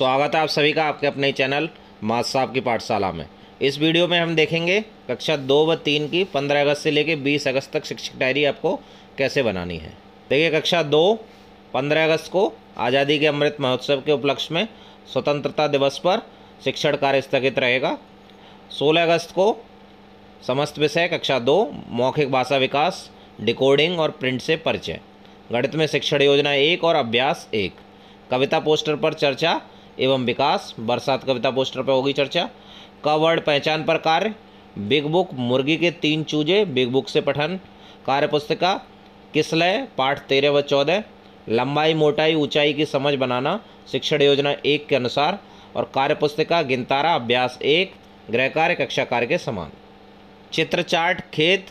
स्वागत है आप सभी का आपके अपने चैनल मास साहब की पाठशाला में। इस वीडियो में हम देखेंगे कक्षा 2 व 3 की 15 अगस्त से लेकर 20 अगस्त तक शिक्षक डायरी आपको कैसे बनानी है। देखिए, कक्षा 2 15 अगस्त को आज़ादी के अमृत महोत्सव के उपलक्ष्य में स्वतंत्रता दिवस पर शिक्षण कार्य स्थगित रहेगा। 16 अगस्त को समस्त विषय कक्षा 2 मौखिक भाषा विकास, डिकोडिंग और प्रिंट से परिचय, गणित में शिक्षण योजना 1 और अभ्यास 1, कविता पोस्टर पर चर्चा एवं विकास, बरसात कविता पोस्टर पर होगी चर्चा, क वर्ड पहचान पर कार्य, बिग बुक मुर्गी के 3 चूजे बिग बुक से पठन, कार्य पुस्तिका किसलय पाठ 13 व 14, लंबाई मोटाई ऊंचाई की समझ बनाना शिक्षण योजना 1 के अनुसार, और कार्य पुस्तिका गिनतारा अभ्यास 1 गृह कार्य कक्षा कार्य के समान। चित्र चार्ट खेत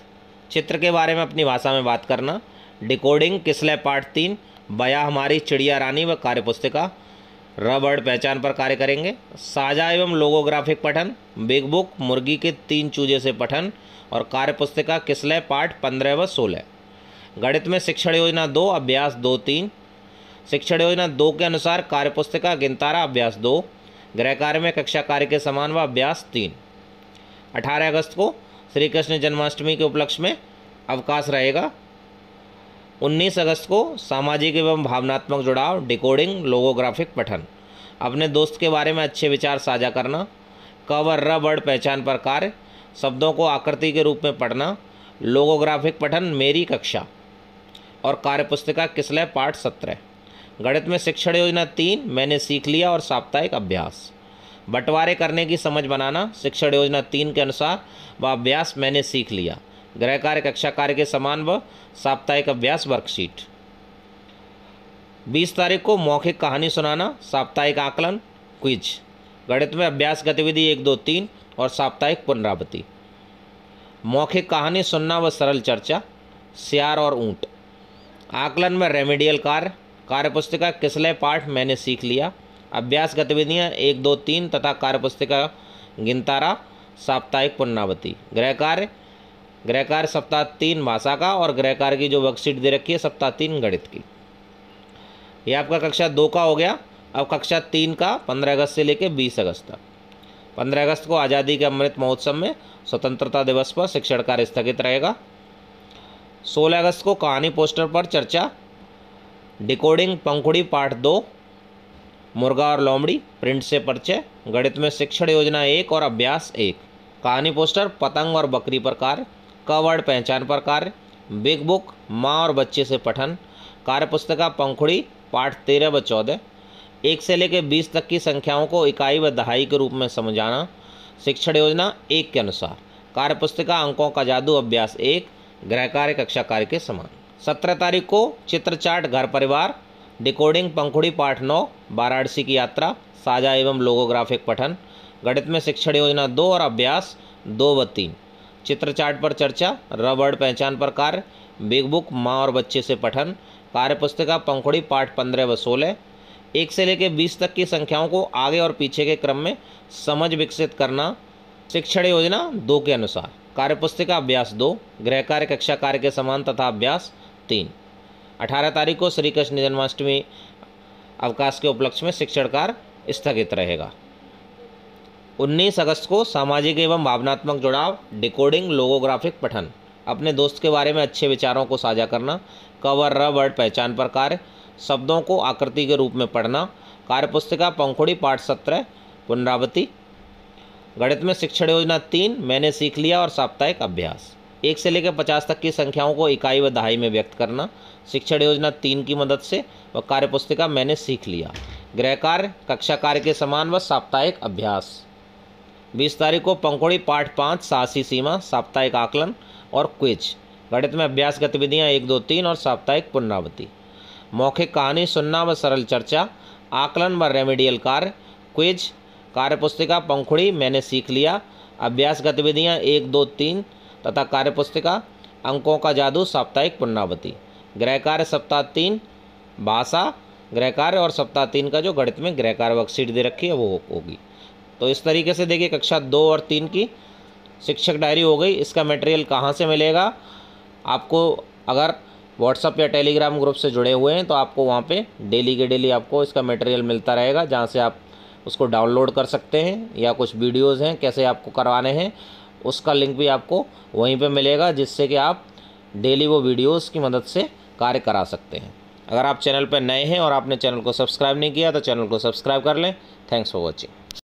चित्र के बारे में अपनी भाषा में बात करना, डिकोडिंग किसलय पाठ 3 बया हमारी चिड़िया रानी व कार्य पुस्तिका, रबड़ पहचान पर कार्य करेंगे, साझा एवं लोगोग्राफिक पठन बिग बुक मुर्गी के 3 चूजे से पठन, और कार्य पुस्तिका किसलय पाठ 15 व 16। गणित में शिक्षण योजना 2 अभ्यास 2-3, शिक्षण योजना 2 के अनुसार कार्य पुस्तिका गिनतारा अभ्यास 2 गृह कार्य में कक्षा कार्य के समान व अभ्यास 3। 18 अगस्त को श्री कृष्ण जन्माष्टमी के उपलक्ष्य में अवकाश रहेगा। 19 अगस्त को सामाजिक एवं भावनात्मक जुड़ाव, डिकोडिंग, लोगोग्राफिक पठन, अपने दोस्त के बारे में अच्छे विचार साझा करना, क व र वर्ड पहचान पर कार्य, शब्दों को आकृति के रूप में पढ़ना, लोगोग्राफिक पठन मेरी कक्षा, और कार्य पुस्तिका किसलय पाठ 17। गणित में शिक्षण योजना 3 मैंने सीख लिया और साप्ताहिक अभ्यास, बंटवारे करने की समझ बनाना शिक्षण योजना 3 के अनुसार व अभ्यास मैंने सीख लिया, गृह कार्य कक्षा कार्य के समान व साप्ताहिक अभ्यास वर्कशीट। 20 तारीख को मौखिक कहानी सुनाना, साप्ताहिक आकलन क्विज, गणित में अभ्यास गतिविधि 1 2 3 और साप्ताहिक पुनरावृत्ति। मौखिक कहानी सुनना व सरल चर्चा, सियार और ऊंट। आकलन में रेमेडियल कार्य, कार्य पुस्तिका किसलय पाठ मैंने सीख लिया, अभ्यास गतिविधियाँ 1 2 3 तथा कार्य पुस्तिका गिनतारा, साप्ताहिक पुनरावृत्ति। गृह कार्य सप्ताह 3 भाषा का, और गृह कार्य की जो वर्कशीट दे रखी है सप्ताह 3 गणित की। ये आपका कक्षा 2 का हो गया। अब कक्षा 3 का 15 अगस्त से लेकर 20 अगस्त तक। 15 अगस्त को आज़ादी के अमृत महोत्सव में स्वतंत्रता दिवस पर शिक्षण कार्य स्थगित रहेगा। 16 अगस्त को कहानी पोस्टर पर चर्चा, डिकोडिंग पंखुड़ी पाठ 2 मुर्गा और लोमड़ी प्रिंट से परिचय, गणित में शिक्षण योजना 1 और अभ्यास 1, कहानी पोस्टर पतंग और बकरी पर कार्य, क वर्ड पहचान पर कार्य, बिग बुक माँ और बच्चे से पठन, कार्य पुस्तिका पंखुड़ी पाठ 13 व 14, 1 से लेकर 20 तक की संख्याओं को इकाई व दहाई के रूप में समझाना शिक्षण योजना 1 के अनुसार, कार्य पुस्तिका अंकों का जादू अभ्यास 1 गृह कार्य कक्षा कार्य के समान। 17 तारीख को चित्र चार्ट घर परिवार, डिकोडिंग पंखुड़ी पाठ 9 वाराणसी की यात्रा, साझा एवं लोगोग्राफिक पठन, गणित में शिक्षण योजना 2 और अभ्यास 2 व 3। चित्र चार्ट पर चर्चा, रबड़ पहचान पर कार्य, बिग बुक माँ और बच्चे से पठन, कार्य पुस्तिका पंखुड़ी पाठ 15 व 16, 1 से लेकर 20 तक की संख्याओं को आगे और पीछे के क्रम में समझ विकसित करना शिक्षण योजना 2 के अनुसार, कार्य पुस्तिका अभ्यास 2 गृह कार्य कक्षा कार्य के समान तथा अभ्यास 3। 18 तारीख को श्री कृष्ण जन्माष्टमी अवकाश के उपलक्ष्य में शिक्षण कार्य स्थगित रहेगा। 19 अगस्त को सामाजिक एवं भावनात्मक जुड़ाव, डिकोडिंग, लोगोग्राफिक पठन, अपने दोस्त के बारे में अच्छे विचारों को साझा करना, क व र वर्ड पहचान पर कार्य, शब्दों को आकृति के रूप में पढ़ना, कार्य पुस्तिका पंखुड़ी पाठ 17 पुनरावृत्ति। गणित में शिक्षण योजना 3 मैंने सीख लिया और साप्ताहिक अभ्यास, 1 से लेकर 50 तक की संख्याओं को इकाई व दहाई में व्यक्त करना शिक्षण योजना 3 की मदद से, व कार्य पुस्तिका मैंने सीख लिया, गृह कार्य कक्षा कार्य के समान व साप्ताहिक अभ्यास। 20 तारीख को पंखुड़ी पाठ 5 साहसी सीमा, साप्ताहिक आकलन और क्विज, गणित में अभ्यास गतिविधियाँ 1 2 3 और साप्ताहिक पुनरावृत्ति। मौखिक कहानी सुनना व सरल चर्चा, आकलन व रेमेडियल कार्य, क्विज, कार्य पुस्तिका पंखुड़ी मैंने सीख लिया, अभ्यास गतिविधियाँ 1 2 3 तथा कार्य पुस्तिका अंकों का जादू साप्ताहिक पुनरावृत्ति। गृह कार्य सप्ताह 3 भाषा गृह कार्य, और सप्ताह 3 का जो गणित में गृह कार्य वर्कशीट दे रखी है वो होगी। तो इस तरीके से देखिए कक्षा 2 और 3 की शिक्षक डायरी हो गई। इसका मटेरियल कहाँ से मिलेगा आपको? अगर व्हाट्सअप या टेलीग्राम ग्रुप से जुड़े हुए हैं तो आपको वहाँ पे डेली के डेली आपको इसका मटेरियल मिलता रहेगा, जहाँ से आप उसको डाउनलोड कर सकते हैं, या कुछ वीडियोज़ हैं कैसे आपको करवाने हैं उसका लिंक भी आपको वहीं पे मिलेगा, जिससे कि आप डेली वो वीडियोज़ की मदद से कार्य करा सकते हैं। अगर आप चैनल पर नए हैं और आपने चैनल को सब्सक्राइब नहीं किया तो चैनल को सब्सक्राइब कर लें। Thanks for watching.